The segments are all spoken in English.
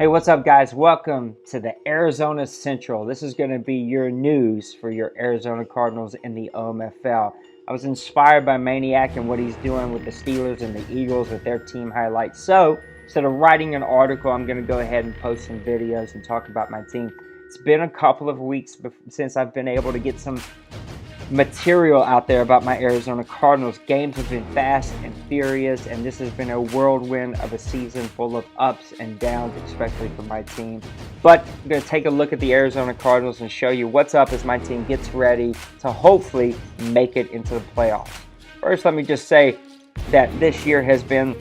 Hey, what's up, guys? Welcome to the Arizona Central. This is going to be your news for your Arizona Cardinals in the OMFL. I was inspired by Maniac and what he's doing with the Steelers and the Eagles with their team highlights. So, instead of writing an article, I'm going to go ahead and post some videos and talk about my team. It's been a couple of weeks since I've been able to get some material out there about my Arizona Cardinals. Games have been fast and furious, and this has been a whirlwind of a season full of ups and downs, especially for my team. But I'm going to take a look at the Arizona Cardinals and show you what's up as my team gets ready to hopefully make it into the playoffs. First, let me just say that this year has been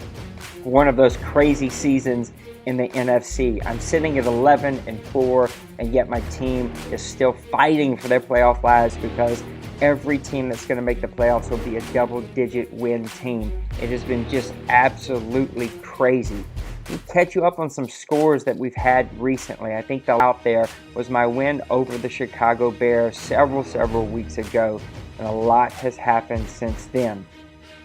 one of those crazy seasons in the NFC. I'm sitting at 11-4, and yet my team is still fighting for their playoff lives because every team that's going to make the playoffs will be a double-digit win team. It has been just absolutely crazy. I'll catch you up on some scores that we've had recently. I think the out there was my win over the Chicago Bears several weeks ago, and a lot has happened since then.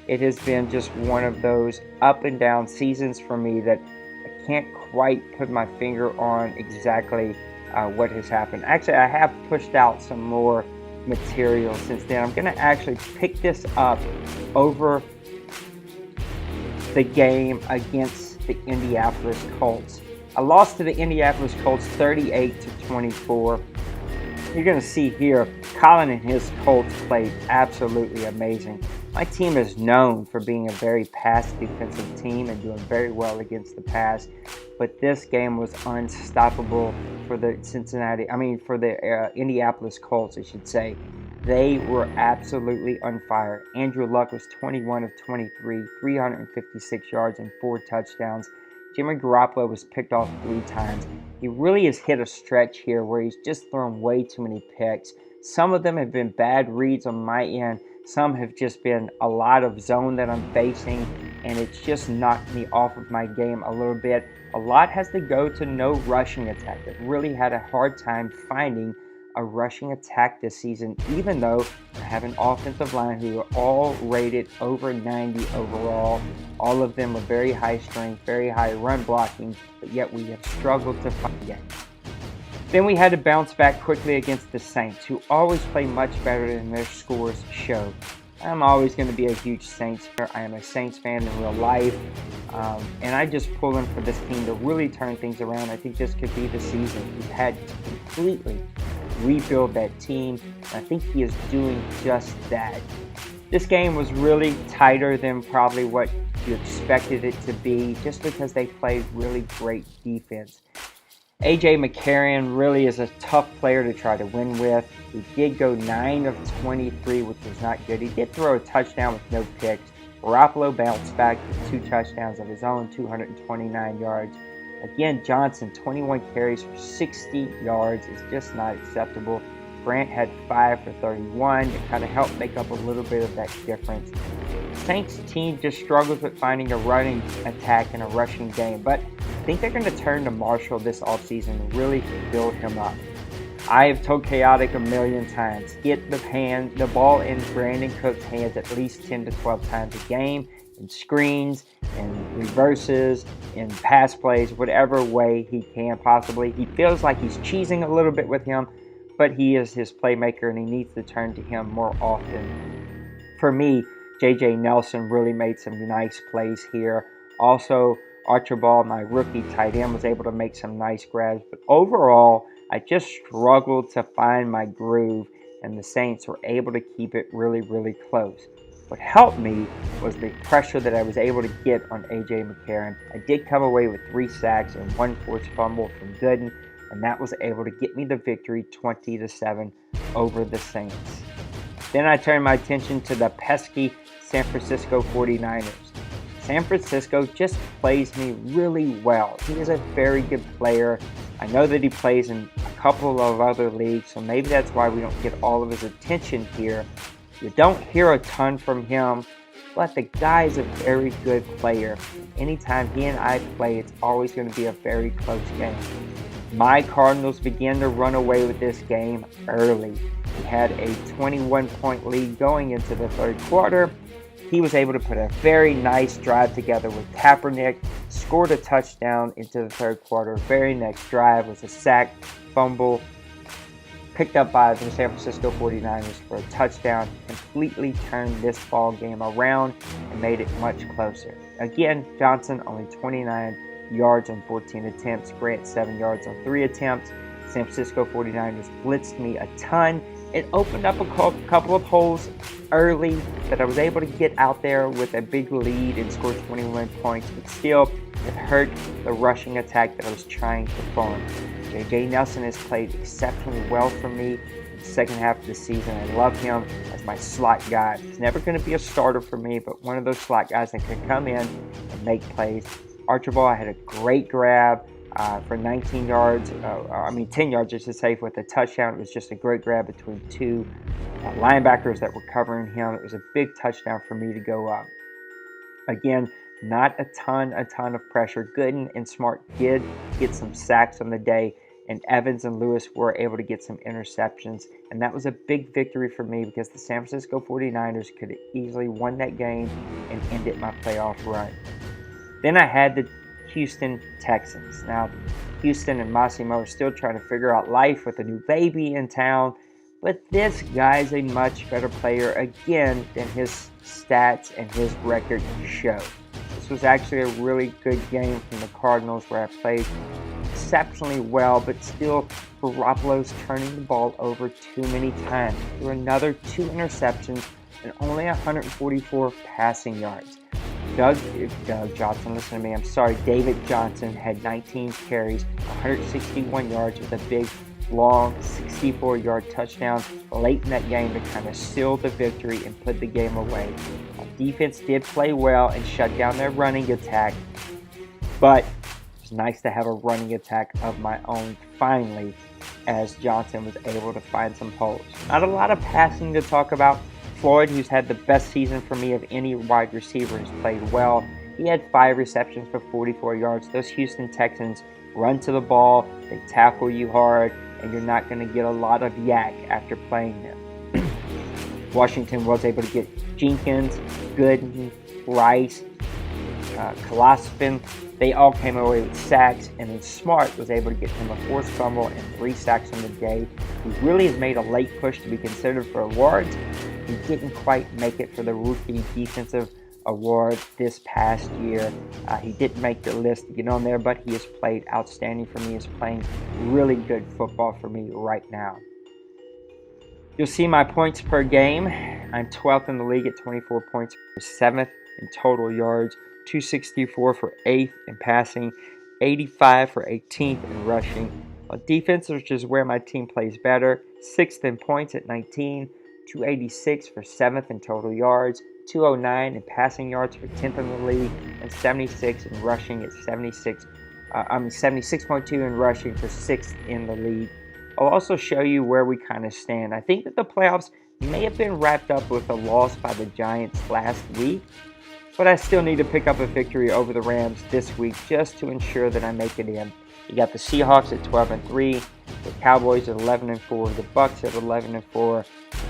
It has been just one of those up and down seasons for me that I can't quite put my finger on exactly what has happened. Actually, I have pushed out some more material since then. I'm going to actually pick this up over the game against the Indianapolis Colts. I lost to the Indianapolis Colts 38-24. You're going to see here, Colin and his Colts played absolutely amazing. My team is known for being a very pass defensive team and doing very well against the pass, but this game was unstoppable for the Indianapolis Colts, I should say. They were absolutely on fire. Andrew Luck was 21 of 23, 356 yards and 4 touchdowns. Jimmy Garoppolo was picked off 3 times. He really has hit a stretch here where he's just thrown way too many picks. Some of them have been bad reads on my end. Some have just been a lot of zone that I'm facing, and it's just knocked me off of my game a little bit. A lot has to go to no rushing attack. I've really had a hard time finding a rushing attack this season, even though I have an offensive line who are all rated over 90 overall. All of them are very high strength, very high run blocking, but yet we have struggled to find games. Then we had to bounce back quickly against the Saints, who always play much better than their scores show. I'm always going to be a huge Saints fan. I am a Saints fan in real life, and I just pull in for this team to really turn things around. I think this could be the season. We've had to completely rebuild that team. I think he is doing just that. This game was really tighter than probably what you expected it to be, just because they played really great defense. A.J. McCarron really is a tough player to try to win with. He did go 9 of 23, which was not good. He did throw a touchdown with no picks. Garoppolo bounced back with 2 touchdowns of his own, 229 yards. Again, Johnson, 21 carries for 60 yards is just not acceptable. Grant had 5 for 31 to kind of help make up a little bit of that difference. Saints team just struggles with finding a running attack in a rushing game, but I think they're going to turn to Marshall this offseason and really build him up. I have told Chaotic a million times, get the ball in Brandon Cook's hands at least 10 to 12 times a game, in screens, in reverses, in pass plays, whatever way he can possibly. He feels like he's cheesing a little bit with him, but he is his playmaker and he needs to turn to him more often. For me, J.J. Nelson really made some nice plays here. Also, Archibald, my rookie tight end, was able to make some nice grabs. But overall, I just struggled to find my groove, and the Saints were able to keep it really close. What helped me was the pressure that I was able to get on A.J. McCarron. I did come away with 3 sacks and 1 forced fumble from Gooden, and that was able to get me the victory 20-7 over the Saints. Then I turned my attention to the pesky San Francisco 49ers. San Francisco just plays me really well. He is a very good player. I know that he plays in a couple of other leagues, so maybe that's why we don't get all of his attention here. You don't hear a ton from him, but the guy is a very good player. Anytime he and I play, it's always going to be a very close game. My Cardinals began to run away with this game early. We had a 21-point lead going into the third quarter, he was able to put a very nice drive together with Kaepernick, scored a touchdown into the third quarter. Very next drive was a sack, fumble, picked up by the San Francisco 49ers for a touchdown, completely turned this ball game around and made it much closer. Again, Johnson only 29 yards on 14 attempts, Grant 7 yards on 3 attempts. San Francisco 49ers blitzed me a ton. It opened up a couple of holes early that I was able to get out there with a big lead and score 21 points, but still it hurt the rushing attack that I was trying to form. J.J. Nelson has played exceptionally well for me in the second half of the season. I love him as my slot guy. He's never going to be a starter for me, but one of those slot guys that can come in and make plays. Archibald, I had a great grab for 19 yards, 10 yards, I should say, with a touchdown. It was just a great grab between two linebackers that were covering him. It was a big touchdown for me to go up. Again, not a ton of pressure. Gooden and Smart did get some sacks on the day, and Evans and Lewis were able to get some interceptions, and that was a big victory for me because the San Francisco 49ers could have easily won that game and ended my playoff run. Then I had the Houston Texans. Now, Houston and Massimo are still trying to figure out life with a new baby in town, but this guy's a much better player again than his stats and his record show. This was actually a really good game from the Cardinals where I played exceptionally well, but still Garoppolo's turning the ball over too many times. There were another 2 interceptions and only 144 passing yards. David Johnson had 19 carries, 161 yards with a big, long 64-yard touchdown late in that game to kind of seal the victory and put the game away. Defense did play well and shut down their running attack, but it was nice to have a running attack of my own finally, as Johnson was able to find some holes. Not a lot of passing to talk about. Floyd, who's had the best season for me of any wide receiver, has played well. He had 5 receptions for 44 yards. Those Houston Texans run to the ball, they tackle you hard, and you're not going to get a lot of yak after playing them. Washington was able to get Jenkins, Gooden, Rice, Kalaspin. They all came away with sacks, and then Smart was able to get him a forced fumble and 3 sacks on the day. He really has made a late push to be considered for awards. He didn't quite make it for the rookie defensive award this past year. He didn't make the list to get on there, but he has played outstanding for me. He is playing really good football for me right now. You'll see my points per game. I'm 12th in the league at 24 points, for 7th in total yards, 264 for 8th in passing, 85 for 18th in rushing. On defense, which is where my team plays better, 6th in points at 19, 286 for 7th in total yards, 209 in passing yards for 10th in the league, and 76 in rushing at 76.2 in rushing for 6th in the league. I'll also show you where we kind of stand. I think that the playoffs may have been wrapped up with a loss by the Giants last week, but I still need to pick up a victory over the Rams this week just to ensure that I make it in. You got the Seahawks at 12-3, the Cowboys at 11-4, the Bucks at 11-4.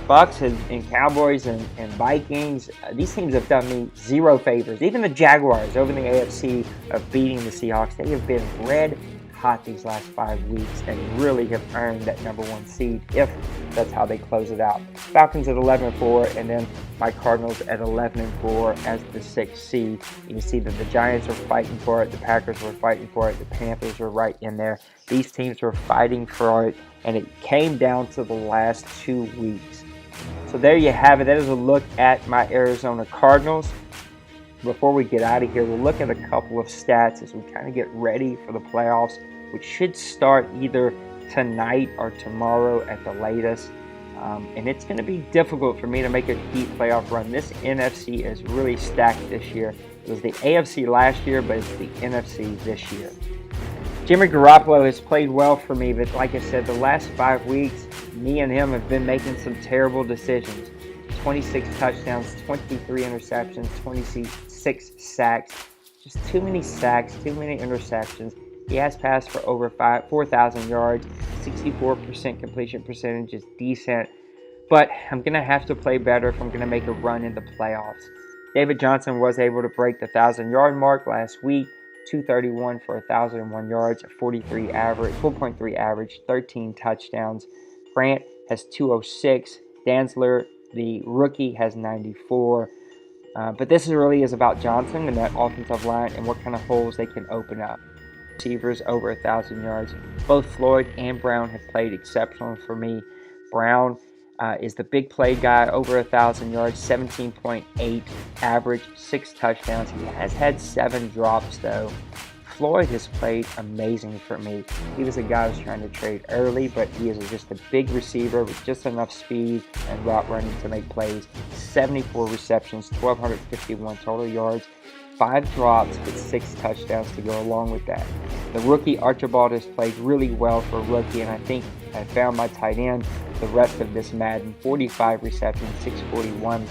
Bucks and Cowboys and Vikings, these teams have done me zero favors. Even the Jaguars over in the AFC of beating the Seahawks, they have been red hot these last 5 weeks and really have earned that number 1 seed if that's how they close it out. Falcons at 11-4, and then my Cardinals at 11-4 as the 6th seed. You can see that the Giants are fighting for it, the Packers were fighting for it, the Panthers are right in there. These teams were fighting for it, and it came down to the last 2 weeks. So there you have it. That is a look at my Arizona Cardinals. Before we get out of here, we'll look at a couple of stats as we kind of get ready for the playoffs, which should start either tonight or tomorrow at the latest. And it's going to be difficult for me to make a deep playoff run. This NFC is really stacked this year. It was the AFC last year, but it's the NFC this year. Jimmy Garoppolo has played well for me, but like I said, the last 5 weeks, me and him have been making some terrible decisions. 26 touchdowns, 23 interceptions, 26 sacks. Just too many sacks, too many interceptions. He has passed for over 4,000 yards. 64% completion percentage is decent. But I'm going to have to play better if I'm going to make a run in the playoffs. David Johnson was able to break the 1,000-yard mark last week. 231 for 1,001 yards, a 4.3 average, 13 touchdowns. Grant has 206. Dantzler, the rookie, has 94. But this really is about Johnson and that offensive line and what kind of holes they can open up. Receivers over 1,000 yards. Both Floyd and Brown have played exceptional for me. Brown is the big play guy, over 1,000 yards, 17.8 average, 6 touchdowns. He has had 7 drops though. Floyd has played amazing for me. He was a guy I was trying to trade early, but he is just a big receiver with just enough speed and route running to make plays. 74 receptions, 1,251 total yards, 5 drops with 6 touchdowns to go along with that. The rookie Archibald has played really well for a rookie, and I think I found my tight end the rest of this Madden. 45 receptions, 641,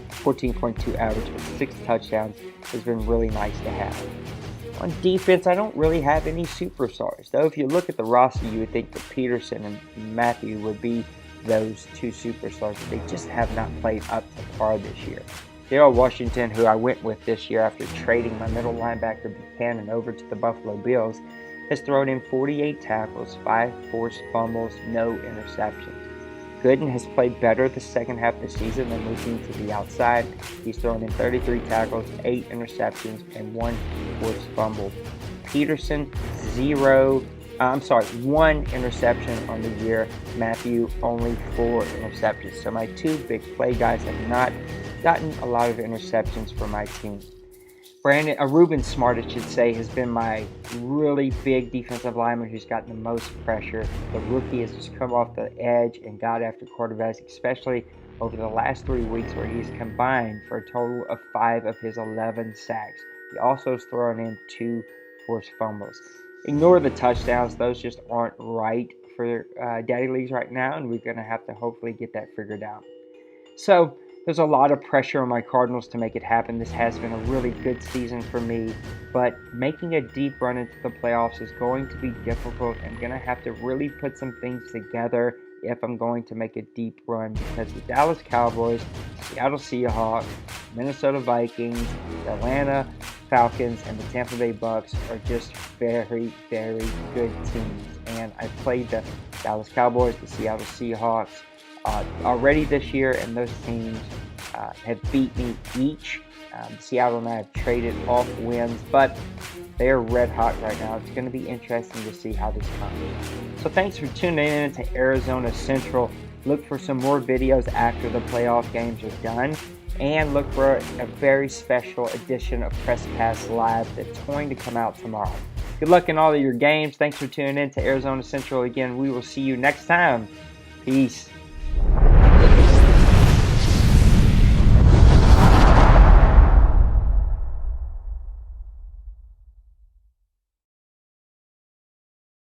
14.2 average with 6 touchdowns has been really nice to have. On defense, I don't really have any superstars. Though if you look at the roster, you would think that Peterson and Matthew would be those 2 superstars, but they just have not played up to par this year. Daryl Washington, who I went with this year after trading my middle linebacker Buchanan over to the Buffalo Bills, has thrown in 48 tackles, 5 forced fumbles, no interceptions. Gooden has played better the second half of the season than moving to the outside. He's thrown in 33 tackles, 8 interceptions, and 1 forced fumble. Peterson, 1 interception on the year. Matthew, only 4 interceptions. So my 2 big play guys have not gotten a lot of interceptions for my team. Reuben Smart, I should say, has been my really big defensive lineman who's gotten the most pressure. The rookie has just come off the edge and got after quarterbacks, especially over the last 3 weeks where he's combined for a total of 5 of his 11 sacks. He also has thrown in 2 forced fumbles. Ignore the touchdowns. Those just aren't right for Daddy Leagues right now, and we're going to have to hopefully get that figured out. So there's a lot of pressure on my Cardinals to make it happen. This has been a really good season for me, but making a deep run into the playoffs is going to be difficult. I'm going to have to really put some things together if I'm going to make a deep run, because the Dallas Cowboys, Seattle Seahawks, Minnesota Vikings, the Atlanta Falcons, and the Tampa Bay Bucks are just very, very good teams. And I played the Dallas Cowboys, the Seattle Seahawks already this year, and those teams have beat me each. Seattle and I have traded off wins, but they are red hot right now. It's going to be interesting to see how this comes. So thanks for tuning in to Arizona Central. Look for some more videos after the playoff games are done, and look for a very special edition of Press Pass Live that's going to come out tomorrow. Good luck in all of your games. Thanks for tuning in to Arizona Central. Again, we will see you next time. Peace.